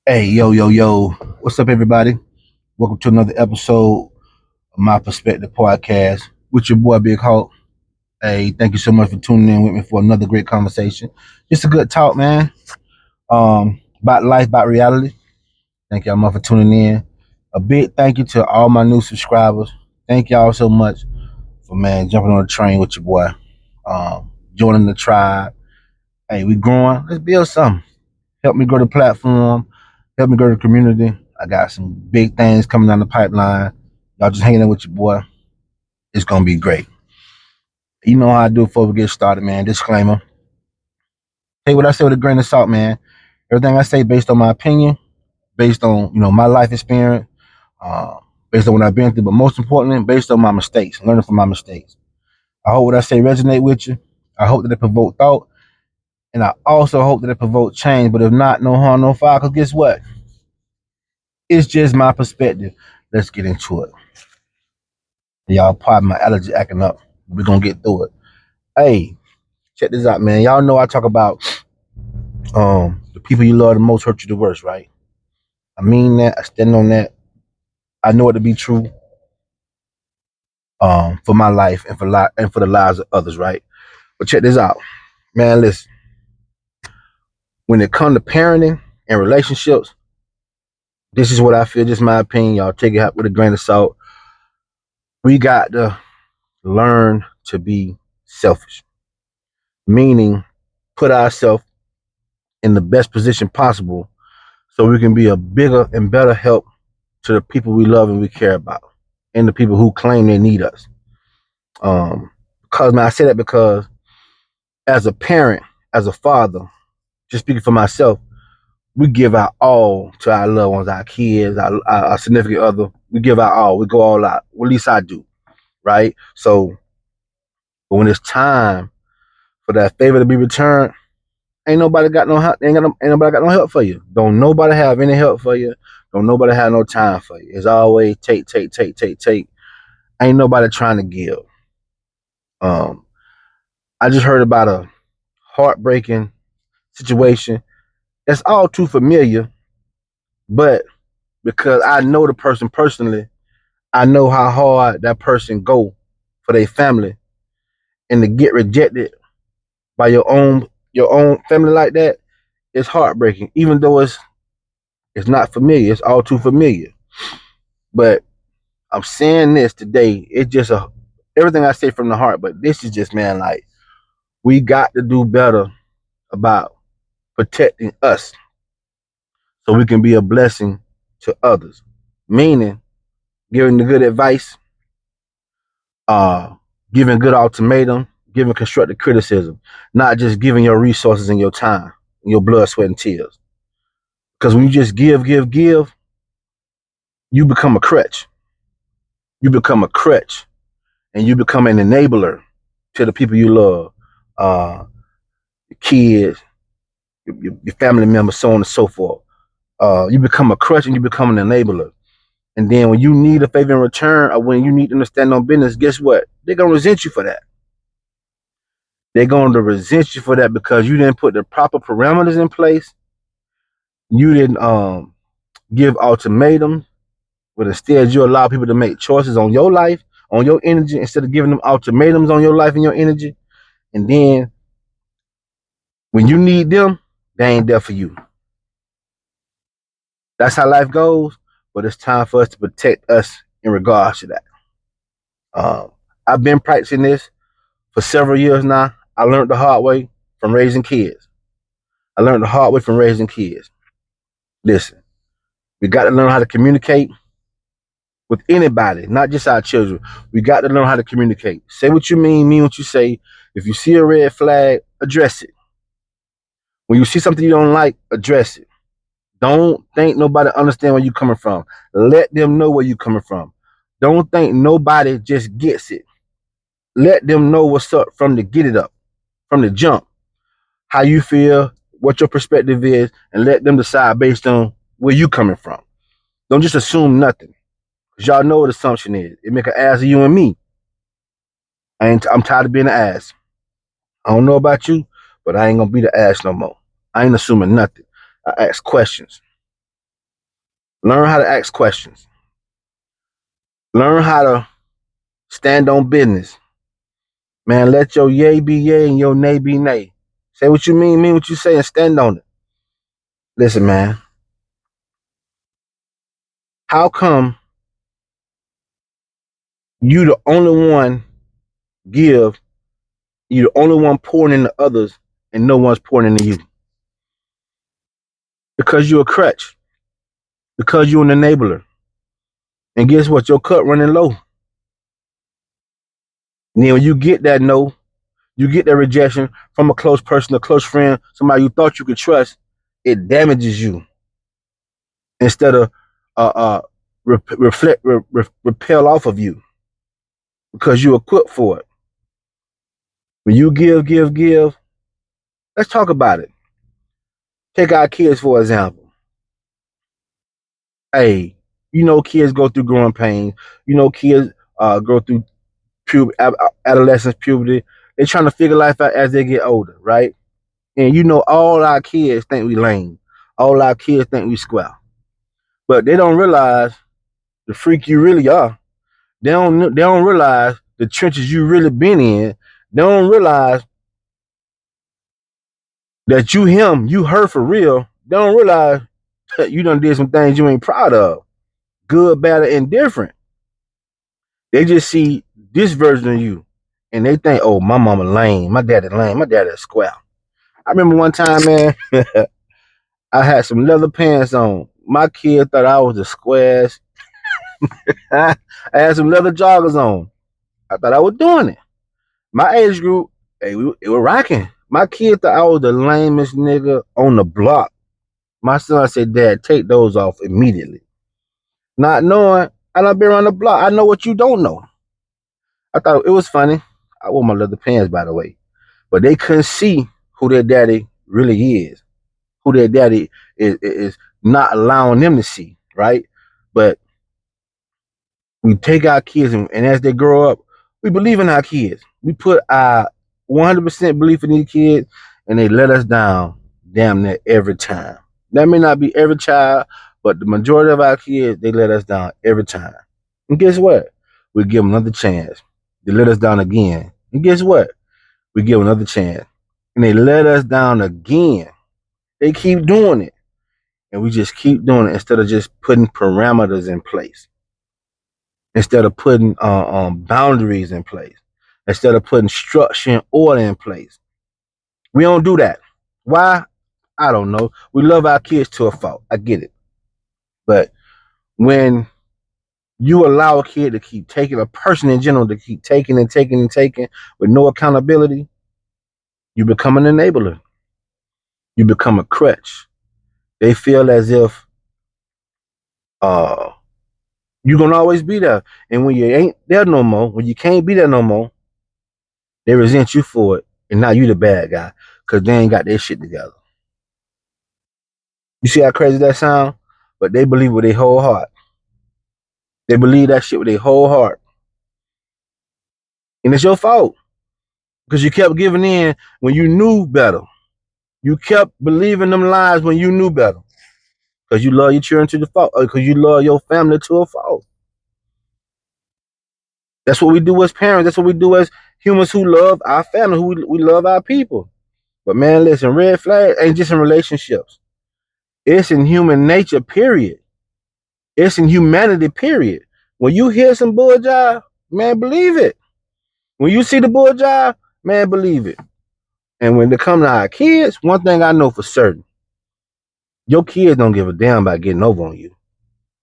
Hey, yo, yo, yo. What's up, everybody? Welcome to another episode of My Perspective Podcast with your boy, Big Hulk. Hey, thank you so much for tuning in with me for another great conversation. Just a good talk, man. About life, about reality. Thank y'all much for tuning in. A big thank you to all my new subscribers. Thank y'all so much for, man, jumping on the train with your boy. Joining the tribe. Hey, we growing. Let's build something. Help me grow the platform, help me grow the community. I got some big things coming down the pipeline. Y'all just hanging out with your boy. It's gonna be great. You know how I do before we get started, man. Disclaimer. Hey, what I say with a grain of salt, man. Everything I say based on my opinion, based on my life experience, uh, based on what I've been through, but most importantly, based on my mistakes, learning from my mistakes. I hope what I say resonate with you. I hope that it provoke thought, and I also hope that it provoke change. But if not, no harm, no foul. Cause guess what? It's just my perspective. Let's get into it. Y'all, pardon my allergy acting up. We're gonna get through it. Hey, check this out, man. Y'all know I talk about the people you love the most hurt you the worst, right? I mean that. I stand on that. I know it to be true. For my life and for the lives of others, right? But check this out, man. Listen, when it comes to parenting and relationships, this is what I feel. Just my opinion. Y'all take it with a grain of salt. We got to learn to be selfish, meaning put ourselves in the best position possible so we can be a bigger and better help to the people we love and we care about and the people who claim they need us. Because man, I say that because as a parent, as a father, just speaking for myself, we give our all to our loved ones, our kids, our significant other. We give our all. We go all out. Well, at least I do, right? So, but when it's time for that favor to be returned, ain't nobody got no help. Ain't nobody got no help for you. Don't nobody have any help for you. Don't nobody have no time for you. It's always take, take, take, take, take. Ain't nobody trying to give. Um, I just heard about a heartbreaking situation. It's all too familiar, but because I know the person personally, I know how hard that person go for their family, and to get rejected by your own family like that, it's heartbreaking. Even though it's not familiar, it's all too familiar. But I'm saying this today. It's just everything I say from the heart. But this is just, man, like we got to do better about protecting us so we can be a blessing to others. Meaning giving the good advice, uh, giving good ultimatum, giving constructive criticism, not just giving your resources and your time, and your blood, sweat, and tears. Because when you just give, give, give, you become a crutch. You become a crutch, and you become an enabler to the people you love, uh, your kids, your family members, so on and so forth. You become a crutch and you become an enabler. And then when you need a favor in return, or when you need them to stand on business, guess what? They're gonna resent you for that. They're going to resent you for that because you didn't put the proper parameters in place. You didn't give ultimatums, but instead you allow people to make choices on your life, on your energy, instead of giving them ultimatums on your life and your energy. And then when you need them, they ain't there for you. That's how life goes. But it's time for us to protect us in regards to that. I've been practicing this for several years now. I learned the hard way from raising kids. I learned the hard way from raising kids. Listen, we got to learn how to communicate with anybody, not just our children. We got to learn how to communicate. Say what you mean what you say. If you see a red flag, address it. When you see something you don't like, address it. Don't think nobody understand where you coming from. Let them know where you coming from. Don't think nobody just gets it. Let them know what's up from the get it up, from the jump, how you feel, what your perspective is, and let them decide based on where you coming from. Don't just assume nothing. Cause y'all know what assumption is. It make an ass of you and me. I'm tired of being an ass. I don't know about you, but I ain't gonna be the ass no more. I ain't assuming nothing. I ask questions. Learn how to ask questions. Learn how to stand on business. Man, let your yay be yay and your nay be nay. Say what you mean what you say, and stand on it. Listen, man, how come you the only one give, you the only one pouring into others, and no one's pouring into you? Because you're a crutch. Because you're an enabler. And guess what? Your cup running low. And then when you get that no, you get that rejection from a close person, a close friend, somebody you thought you could trust, it damages you instead of repel off of you because you're equipped for it. When you give, let's talk about it. Take our kids, for example. Hey, you know kids go through growing pains. You know kids go through adolescence, puberty. They're trying to figure life out as they get older, right? And you know all our kids think we lame. All our kids think we square. But they don't realize the freak you really are. They don't realize the trenches you really been in. They don't realize that you her for real. They don't realize that you done did some things you ain't proud of. Good, bad, or indifferent. They just see this version of you. And they think, oh, my mama lame, my daddy lame, my daddy a square. I remember one time, man, I had some leather pants on. My kid thought I was the squares. I had some leather joggers on. I thought I was doing it. My age group, hey, we were rocking. My kid thought I was the lamest nigga on the block. My son said, Dad, take those off immediately. Not knowing, I done been around the block. I know what you don't know. I thought it was funny. I wore my leather pants, by the way. But they couldn't see who their daddy really is. Who their daddy is not allowing them to see, right? But we take our kids, and as they grow up, we believe in our kids. We put our 100% belief in these kids, and they let us down damn near every time. That may not be every child, but the majority of our kids, they let us down every time. And guess what? We give them another chance. They let us down again. And guess what? We give them another chance. And they let us down again. They keep doing it. And we just keep doing it instead of just putting parameters in place, instead of putting boundaries in place, instead of putting structure and order in place. We don't do that. Why? I don't know. We love our kids to a fault. I get it. But when you allow a kid to keep taking, a person in general to keep taking and taking and taking with no accountability, you become an enabler. You become a crutch. They feel as if uh, you're going to always be there. And when you ain't there no more, when you can't be there no more, they resent you for it, and now you the bad guy because they ain't got their shit together. You see how crazy that sound? But they believe with their whole heart. They believe that shit with their whole heart, and it's your fault because you kept giving in when you knew better. You kept believing them lies when you knew better because you love your children to the fault, or because you love your family to a fault. That's what we do as parents. That's what we do as humans who love our family, who we love our people. But man, listen, red flag ain't just in relationships. It's in human nature, period. It's in humanity, period. When you hear some bull jive, man, believe it. When you see the bull jive, man, believe it. And when it comes to our kids, one thing I know for certain, your kids don't give a damn about getting over on you.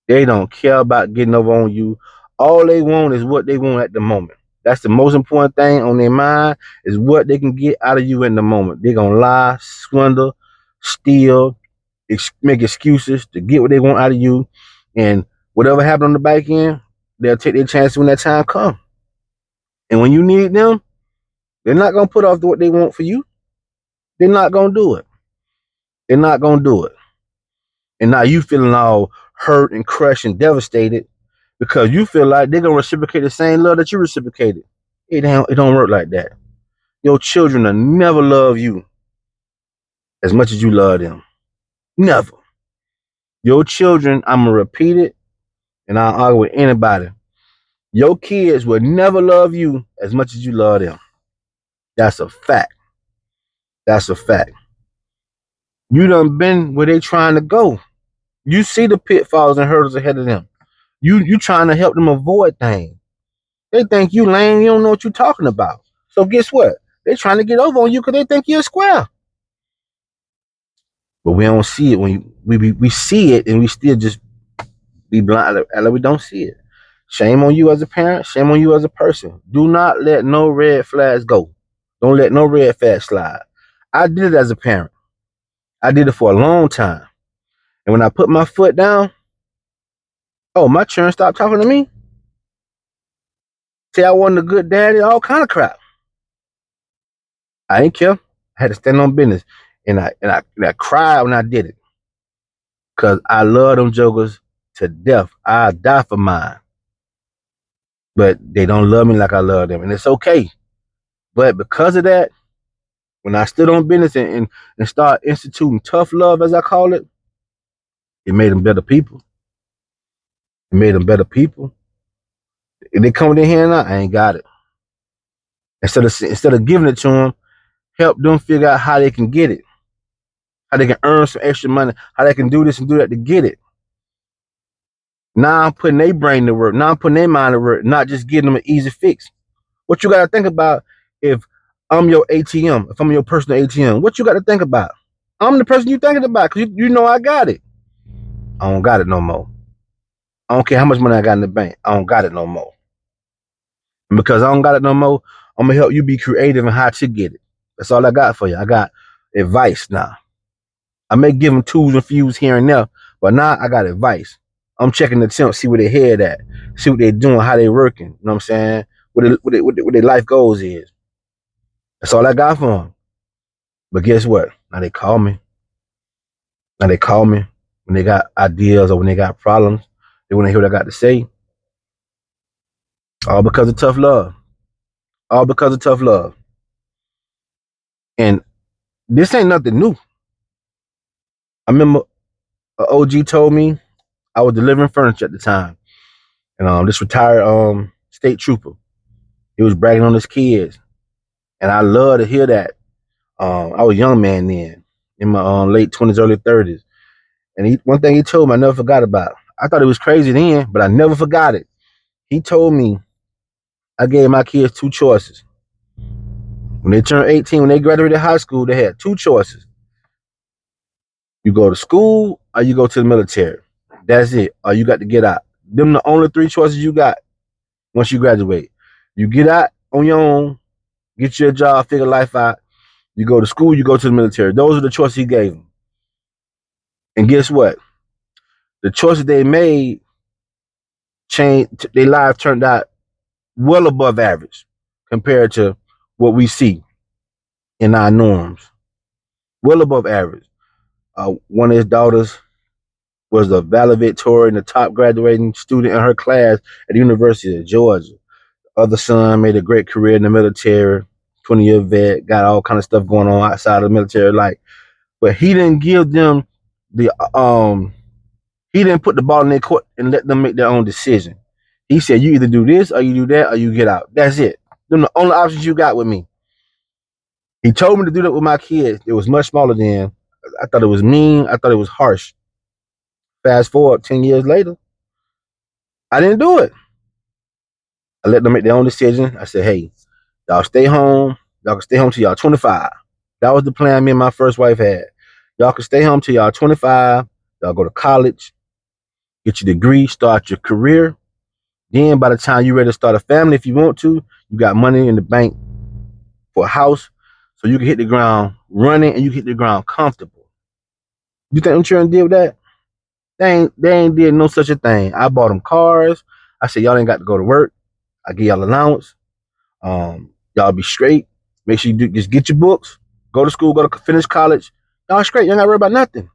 They don't care about getting over on you. All they want is what they want at the moment. That's the most important thing on their mind, is what they can get out of you in the moment. They're going to lie, swindle, steal, make excuses to get what they want out of you. And whatever happened on the back end, they'll take their chance when that time comes. And when you need them, they're not going to put off what they want for you. They're not going to do it. They're not going to do it. And now you feeling all hurt and crushed and devastated because you feel like they're going to reciprocate the same love that you reciprocated. It don't work like that. Your children will never love you as much as you love them. Never. Your children, I'm gonna repeat it, and I'll argue with anybody. Your kids will never love you as much as you love them. That's a fact. That's a fact. You done been where they trying to go. You see the pitfalls and hurdles ahead of them. You trying to help them avoid things. They think you lame. You don't know what you're talking about. So guess what? They trying to get over on you because they think you're a square. But we don't see it when we see it and we still just be blind. Like we don't see it. Shame on you as a parent. Shame on you as a person. Do not let no red flags go. Don't let no red flags slide. I did it as a parent. I did it for a long time. And when I put my foot down, oh, my children stopped talking to me. Say I wasn't a good daddy, all kind of crap. I didn't care. I had to stand on business. And I cried when I did it. Cause I love them jokers to death. I die for mine. But they don't love me like I love them. And it's okay. But because of that, when I stood on business and start instituting tough love, as I call it, it made them better people. It made them better people. If they come in here and I ain't got it. Instead of giving it to them, help them figure out how they can get it, how they can earn some extra money, how they can do this and do that to get it. Now I'm putting their brain to work. Now I'm putting their mind to work, not just giving them an easy fix. What you got to think about if I'm your ATM, if I'm your personal ATM, what you got to think about? I'm the person you thinking about because you know I got it. I don't got it no more. I don't care how much money I got in the bank. I don't got it no more. And because I don't got it no more, I'm going to help you be creative in how to get it. That's all I got for you. I got advice now. I may give them tools and fuse here and there, but now I got advice. I'm checking the temps, see where they head at, see what they're doing, how they working. You know what I'm saying? What their life goals is. That's all I got for them. But guess what? Now they call me. Now they call me when they got ideas or when they got problems. They want to hear what I got to say. All because of tough love. All because of tough love. And this ain't nothing new. I remember an OG told me I was delivering furniture at the time. And this retired state trooper, he was bragging on his kids. And I love to hear that. I was a young man then, in my late 20s, early 30s. And one thing he told me, I never forgot about. I thought it was crazy then, but I never forgot it. He told me I gave my kids two choices. When they turned 18, when they graduated high school, they had two choices. You go to school or you go to the military. That's it. Or you got to get out. Them the only three choices you got once you graduate. You get out on your own, get your job, figure life out. You go to school, you go to the military. Those are the choices he gave them. And guess what? The choices they made changed. Their life turned out well above average compared to what we see in our norms. Well above average. One of his daughters was the valedictorian, the top graduating student in her class at the University of Georgia. Other son made a great career in the military, 20-year vet, got all kind of stuff going on outside of the military life. But he didn't give them the he didn't put the ball in their court and let them make their own decision. He said, you either do this or you do that or you get out. That's it. Them the only options you got with me. He told me to do that with my kids. It was much smaller then. I thought it was mean. I thought it was harsh. Fast forward 10 years later, I didn't do it. I let them make their own decision. I said, hey, y'all stay home. Y'all can stay home till y'all 25. That was the plan me and my first wife had. Y'all can stay home till y'all 25. Y'all go to college, get your degree, start your career. Then by the time you're ready to start a family, if you want to, you got money in the bank for a house. So you can hit the ground running and you can hit the ground comfortable. You think I'm trying to deal with that? They ain't did no such a thing. I bought them cars. I said, y'all ain't got to go to work. I give y'all allowance. Y'all be straight. Make sure you just get your books, go to school, go to finish college. Y'all straight. Y'all not worry about nothing.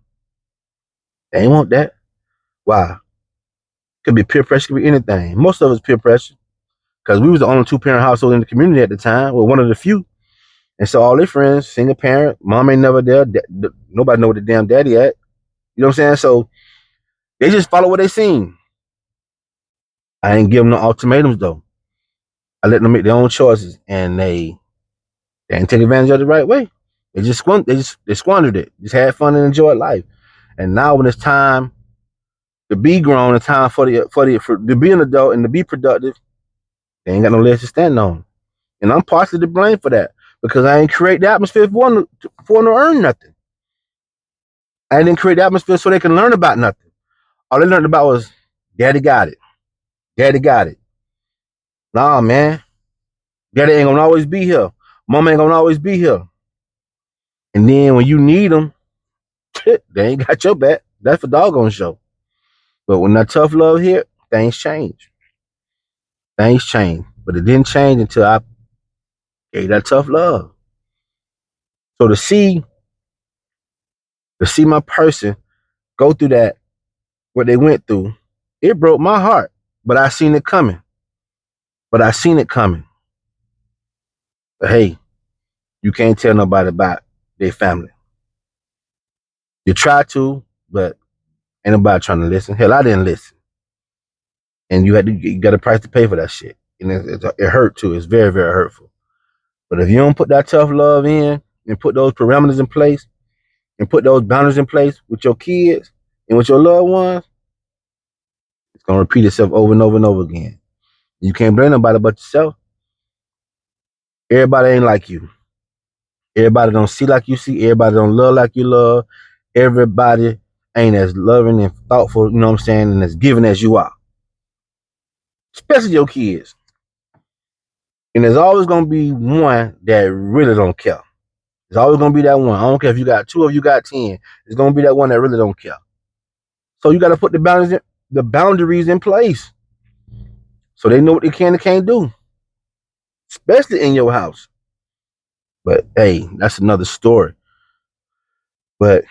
They ain't want that. Why? Could be peer pressure, could be anything. Most of it's peer pressure. Because we was the only two-parent household in the community at the time. Well, one of the few. And so all their friends, single parent, mom ain't never there. Nobody know what the damn daddy at. You know what I'm saying? So They just follow what they seen. I ain't give them no ultimatums though. I let them make their own choices, and they didn't take advantage of it the right way. They squandered it. Just had fun and enjoyed life. And now when it's time to be grown, and time for to be an adult and to be productive, they ain't got no legs to stand on. And I'm partially to blame for that because I ain't create the atmosphere for them to earn nothing. I didn't create the atmosphere so they can learn about nothing. All they learned about was daddy got it. Daddy got it. Nah, man. Daddy ain't gonna always be here. Mama ain't gonna always be here. And then when you need them, they ain't got your back. That's for doggone show. But when that tough love hit, things change. Things change. But it didn't change until I gave that tough love. So to see my person go through that, what they went through, it broke my heart. But I seen it coming. But hey, you can't tell nobody about their family. You try to, but ain't nobody trying to listen. Hell, I didn't listen. And you got a price to pay for that shit. And it hurt too. It's very, very hurtful. But if you don't put that tough love in and put those parameters in place and put those boundaries in place with your kids and with your loved ones, it's gonna repeat itself over and over and over again. You can't blame nobody but yourself. Everybody ain't like you. Everybody don't see like you see. Everybody don't love like you love. Everybody ain't as loving and thoughtful, you know what I'm saying, and as giving as you are. Especially your kids. And there's always gonna be one that really don't care. There's always gonna be that one. I don't care if you got two or you got 10. There's gonna be that one that really don't care. So you gotta put the boundaries in place. So they know what they can and can't do. Especially in your house. But hey, that's another story. But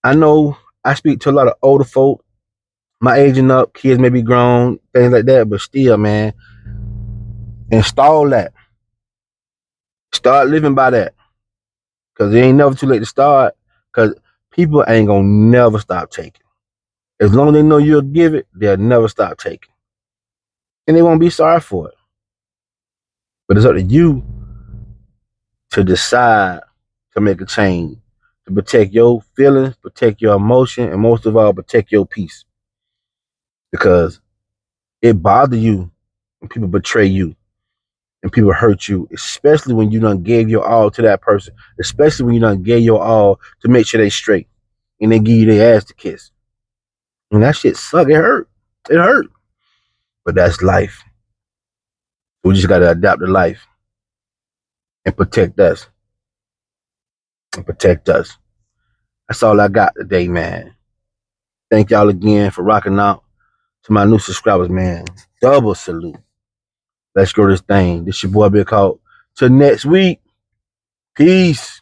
I know I speak to a lot of older folk, my aging up, kids may be grown, things like that, but still, man, install that. Start living by that. Cause it ain't never too late to start. Cause people ain't gonna never stop taking. As long as they know you'll give it, they'll never stop taking. And they won't be sorry for it. But it's up to you to decide to make a change, to protect your feelings, protect your emotion, and most of all, protect your peace. Because it bothers you when people betray you and people hurt you, especially when you done gave your all to that person, especially when you done gave your all to make sure they straight and they give you their ass to kiss. And that shit suck. It hurt. It hurt. But that's life. We just gotta adapt to life and protect us. And protect us. That's all I got today, man. Thank y'all again for rocking out. To my new subscribers, man. Double salute. Let's grow this thing. This your boy Big Hawk. Till next week. Peace.